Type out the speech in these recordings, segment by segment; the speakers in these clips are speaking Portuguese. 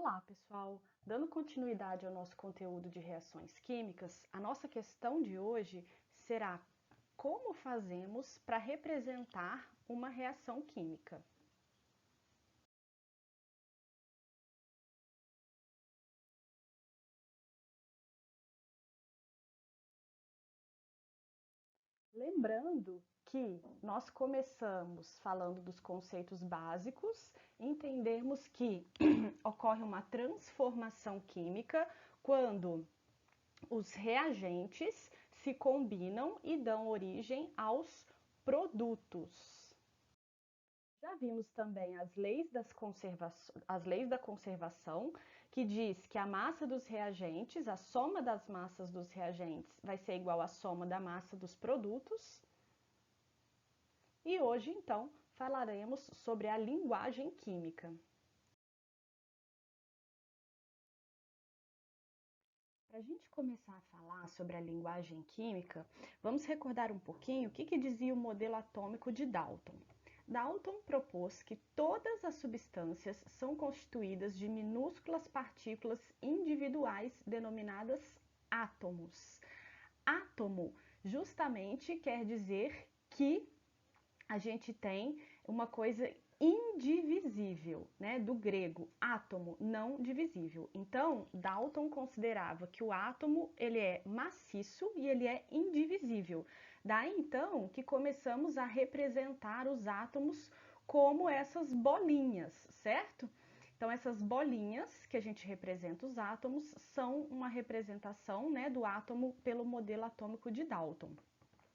Olá, pessoal! Dando continuidade ao nosso conteúdo de reações químicas, a nossa questão de hoje será como fazemos para representar uma reação química. Lembrando que nós começamos falando dos conceitos básicos, entendermos que ocorre uma transformação química quando os reagentes se combinam e dão origem aos produtos. Já vimos também as leis da conservação, que diz que a massa dos reagentes, a soma das massas dos reagentes vai ser igual à soma da massa dos produtos. E hoje, então, falaremos sobre a linguagem química. Para a gente começar a falar sobre a linguagem química, vamos recordar um pouquinho o que dizia o modelo atômico de Dalton. Dalton propôs que todas as substâncias são constituídas de minúsculas partículas individuais denominadas átomos. Átomo justamente quer dizer que a gente tem uma coisa indivisível, né? Do grego, átomo, não divisível. Então, Dalton considerava que o átomo ele é maciço e ele é indivisível. Daí, então, que começamos a representar os átomos como essas bolinhas, certo? Então, essas bolinhas que a gente representa os átomos são uma representação, né, do átomo pelo modelo atômico de Dalton.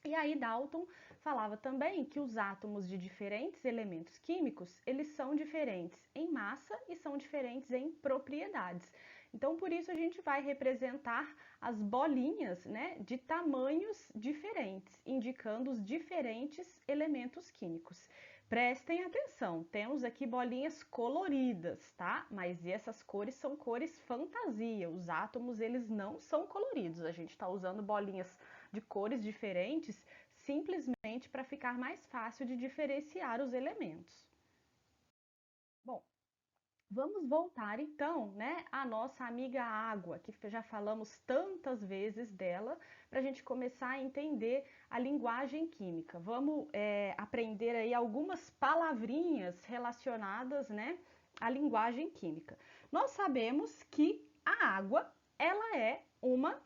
E aí Dalton falava também que os átomos de diferentes elementos químicos, eles são diferentes em massa e são diferentes em propriedades. Então, por isso a gente vai representar as bolinhas, né, de tamanhos diferentes, indicando os diferentes elementos químicos. Prestem atenção, temos aqui bolinhas coloridas, tá? Mas essas cores são cores fantasia, os átomos eles não são coloridos, a gente está usando bolinhas de cores diferentes simplesmente para ficar mais fácil de diferenciar os elementos. Bom, vamos voltar então, né, à nossa amiga água, que já falamos tantas vezes dela, para a gente começar a entender a linguagem química. Vamos aprender aí algumas palavrinhas relacionadas, né, à linguagem química. Nós sabemos que a água, ela é uma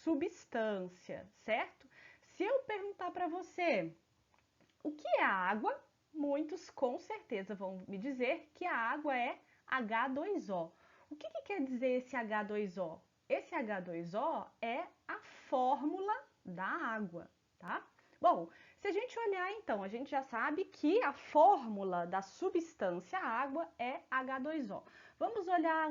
substância, certo? Se eu perguntar para você o que é a água, muitos com certeza vão me dizer que a água é H2O. O que quer dizer esse H2O? Esse H2O é a fórmula da água, tá? Bom, se a gente olhar então, a gente já sabe que a fórmula da substância água é H2O. Vamos olhar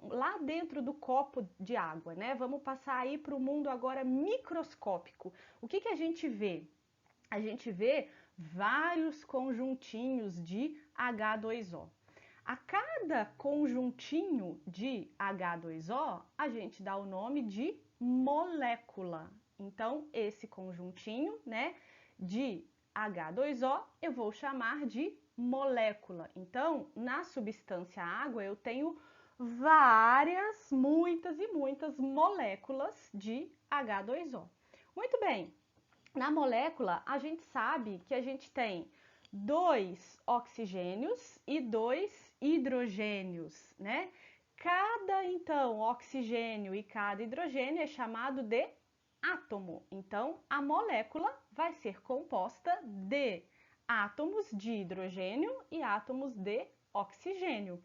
lá dentro do copo de água, né? Vamos passar aí para o mundo agora microscópico. O que a gente vê? A gente vê vários conjuntinhos de H2O. A cada conjuntinho de H2O, a gente dá o nome de molécula. Então, esse conjuntinho, né, de H2O, eu vou chamar de molécula. Então, na substância água, eu tenho muitas e muitas moléculas de H2O. Muito bem, na molécula, a gente sabe que a gente tem 2 oxigênios e 2 hidrogênios, né? Cada, então, oxigênio e cada hidrogênio é chamado de átomo. Então, a molécula vai ser composta de átomos de hidrogênio e átomos de oxigênio.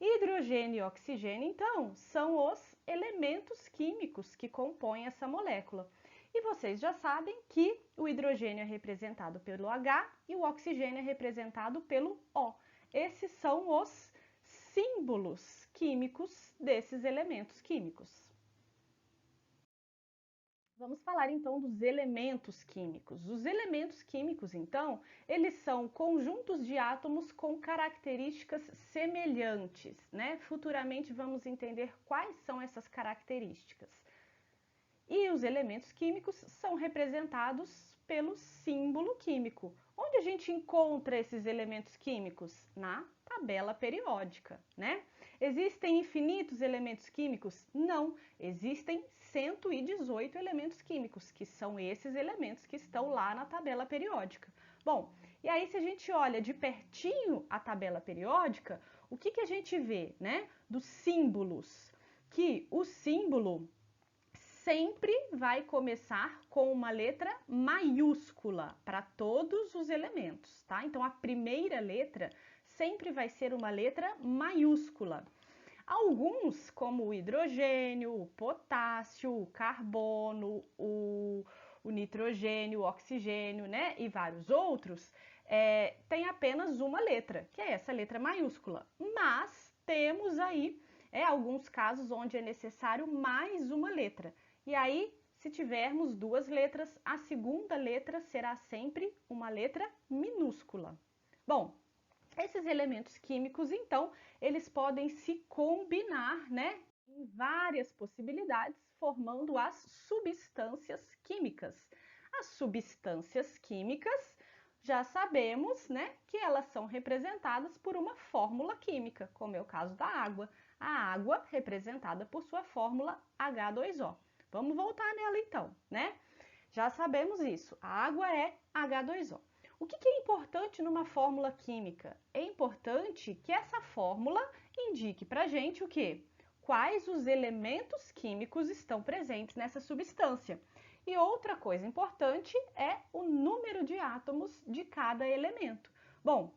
Hidrogênio e oxigênio, então, são os elementos químicos que compõem essa molécula. E vocês já sabem que o hidrogênio é representado pelo H e o oxigênio é representado pelo O. Esses são os símbolos químicos desses elementos químicos. Vamos falar então dos elementos químicos. Os elementos químicos, então, eles são conjuntos de átomos com características semelhantes, né? Futuramente vamos entender quais são essas características. E os elementos químicos são representados pelo símbolo químico. Onde a gente encontra esses elementos químicos? Na tabela periódica, né? Existem infinitos elementos químicos? Não, existem 118 elementos químicos, que são esses elementos que estão lá na tabela periódica. Bom, e aí se a gente olha de pertinho a tabela periódica, o que a gente vê, né? Dos símbolos, que o símbolo sempre vai começar com uma letra maiúscula para todos os elementos, tá? Então a primeira letra sempre vai ser uma letra maiúscula. Alguns, como o hidrogênio, o potássio, o carbono, o nitrogênio, o oxigênio, né? E vários outros, tem apenas uma letra, que é essa letra maiúscula. Mas temos aí alguns casos onde é necessário mais uma letra. E aí, se tivermos duas letras, a segunda letra será sempre uma letra minúscula. Bom, esses elementos químicos, então, eles podem se combinar, né, em várias possibilidades, formando as substâncias químicas. As substâncias químicas, já sabemos, né, que elas são representadas por uma fórmula química, como é o caso da água. A água representada por sua fórmula H2O. Vamos voltar nela então, né? Já sabemos isso. A água é H2O. O que é importante numa fórmula química? É importante que essa fórmula indique para a gente o quê? Quais os elementos químicos estão presentes nessa substância. E outra coisa importante é o número de átomos de cada elemento. Bom,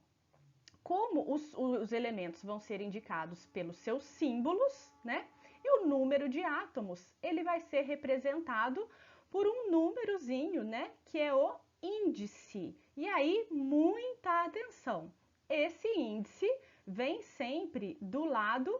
como os elementos vão ser indicados pelos seus símbolos, né? E o número de átomos, ele vai ser representado por um númerozinho, né? Que é o índice. E aí, muita atenção. Esse índice vem sempre do lado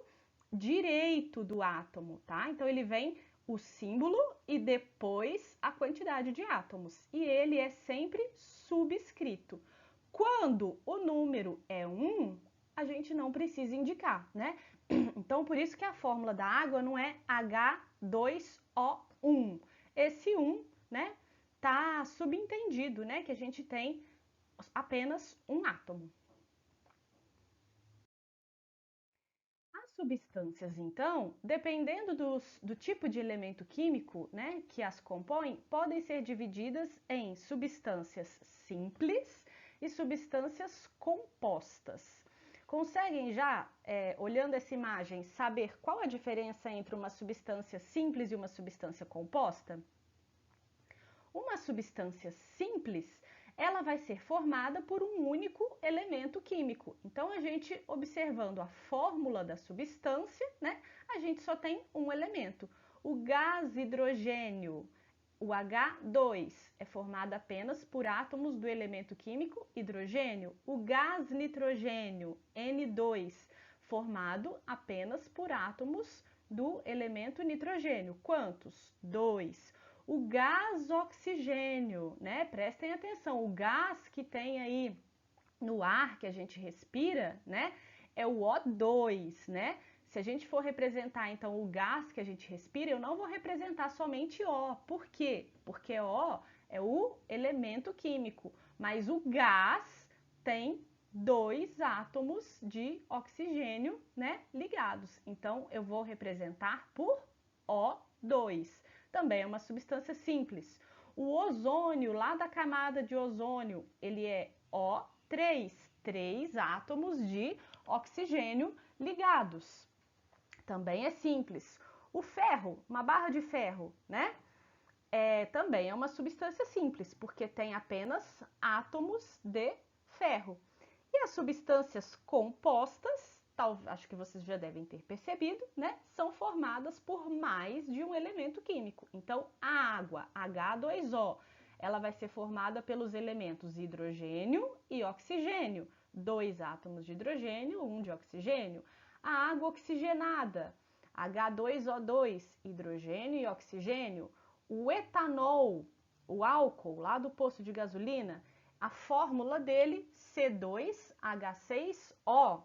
direito do átomo, tá? Então, ele vem o símbolo e depois a quantidade de átomos. E ele é sempre subscrito. Quando o número é 1, a gente não precisa indicar, né? Então, por isso que a fórmula da água não é H2O1. Esse 1, né, tá subentendido, né, que a gente tem apenas um átomo. As substâncias, então, dependendo do tipo de elemento químico, né, que as compõem, podem ser divididas em substâncias simples e substâncias compostas. Conseguem já, olhando essa imagem, saber qual a diferença entre uma substância simples e uma substância composta? Uma substância simples, ela vai ser formada por um único elemento químico. Então, a gente, observando a fórmula da substância, né, a gente só tem um elemento. O gás hidrogênio, o H2, é formado apenas por átomos do elemento químico hidrogênio. O gás nitrogênio, N2, formado apenas por átomos do elemento nitrogênio. Quantos? 2. O gás oxigênio, né? Prestem atenção, o gás que tem aí no ar que a gente respira, né? É o O2, né? Se a gente for representar, então, o gás que a gente respira, eu não vou representar somente O. Por quê? Porque O é o elemento químico, mas o gás tem 2 átomos de oxigênio, né, ligados. Então, eu vou representar por O2. Também é uma substância simples. O ozônio, lá da camada de ozônio, ele é O3, 3 átomos de oxigênio ligados. Também é simples. O ferro, uma barra de ferro, né? Também é uma substância simples, porque tem apenas átomos de ferro. E as substâncias compostas, acho que vocês já devem ter percebido, né? São formadas por mais de um elemento químico. Então, a água, H2O, ela vai ser formada pelos elementos hidrogênio e oxigênio. 2 átomos de hidrogênio, 1 de oxigênio. A água oxigenada, H2O2, hidrogênio e oxigênio. O etanol, o álcool lá do posto de gasolina, a fórmula dele, C2H6O,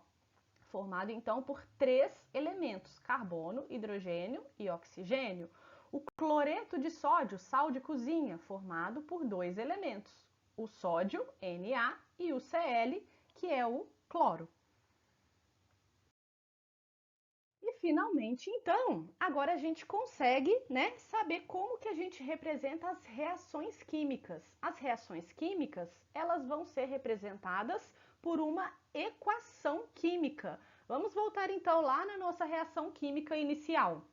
formado então por 3 elementos, carbono, hidrogênio e oxigênio. O cloreto de sódio, sal de cozinha, formado por 2 elementos, o sódio, Na, e o Cl, que é o cloro. E finalmente, então, agora a gente consegue, né, saber como que a gente representa as reações químicas. As reações químicas, elas vão ser representadas por uma equação química. Vamos voltar então lá na nossa reação química inicial.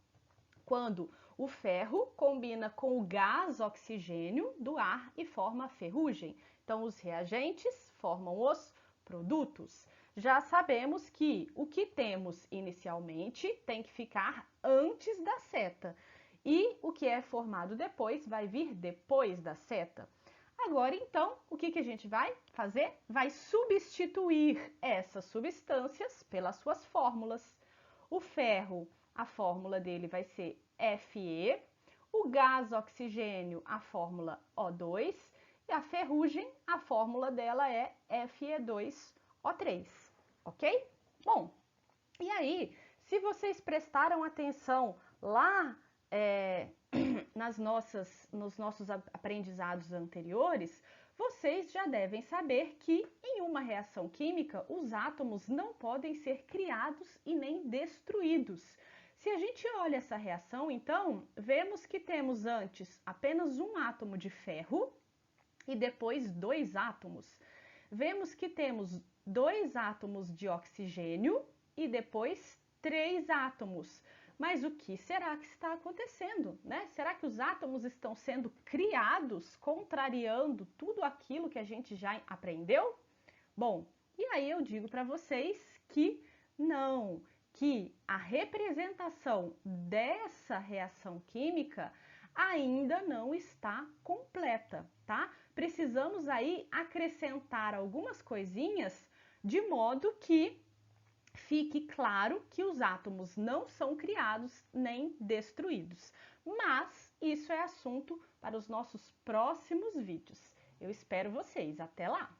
Quando o ferro combina com o gás oxigênio do ar e forma a ferrugem. Então, os reagentes formam os produtos. Já sabemos que o que temos inicialmente tem que ficar antes da seta e o que é formado depois vai vir depois da seta. Agora, então, o que a gente vai fazer? Vai substituir essas substâncias pelas suas fórmulas. O ferro, a fórmula dele vai ser Fe, o gás oxigênio, a fórmula O2, e a ferrugem, a fórmula dela é Fe2O3, ok? Bom, e aí, se vocês prestaram atenção lá nos nossos aprendizados anteriores, vocês já devem saber que em uma reação química os átomos não podem ser criados e nem destruídos. Se a gente olha essa reação, então, vemos que temos antes apenas um átomo de ferro e depois dois átomos. Vemos que temos dois átomos de oxigênio e depois três átomos. Mas o que será que está acontecendo, né? Será que os átomos estão sendo criados, contrariando tudo aquilo que a gente já aprendeu? Bom, e aí eu digo para vocês que não, que a representação dessa reação química ainda não está completa, tá? Precisamos aí acrescentar algumas coisinhas de modo que fique claro que os átomos não são criados nem destruídos. Mas isso é assunto para os nossos próximos vídeos. Eu espero vocês. Até lá!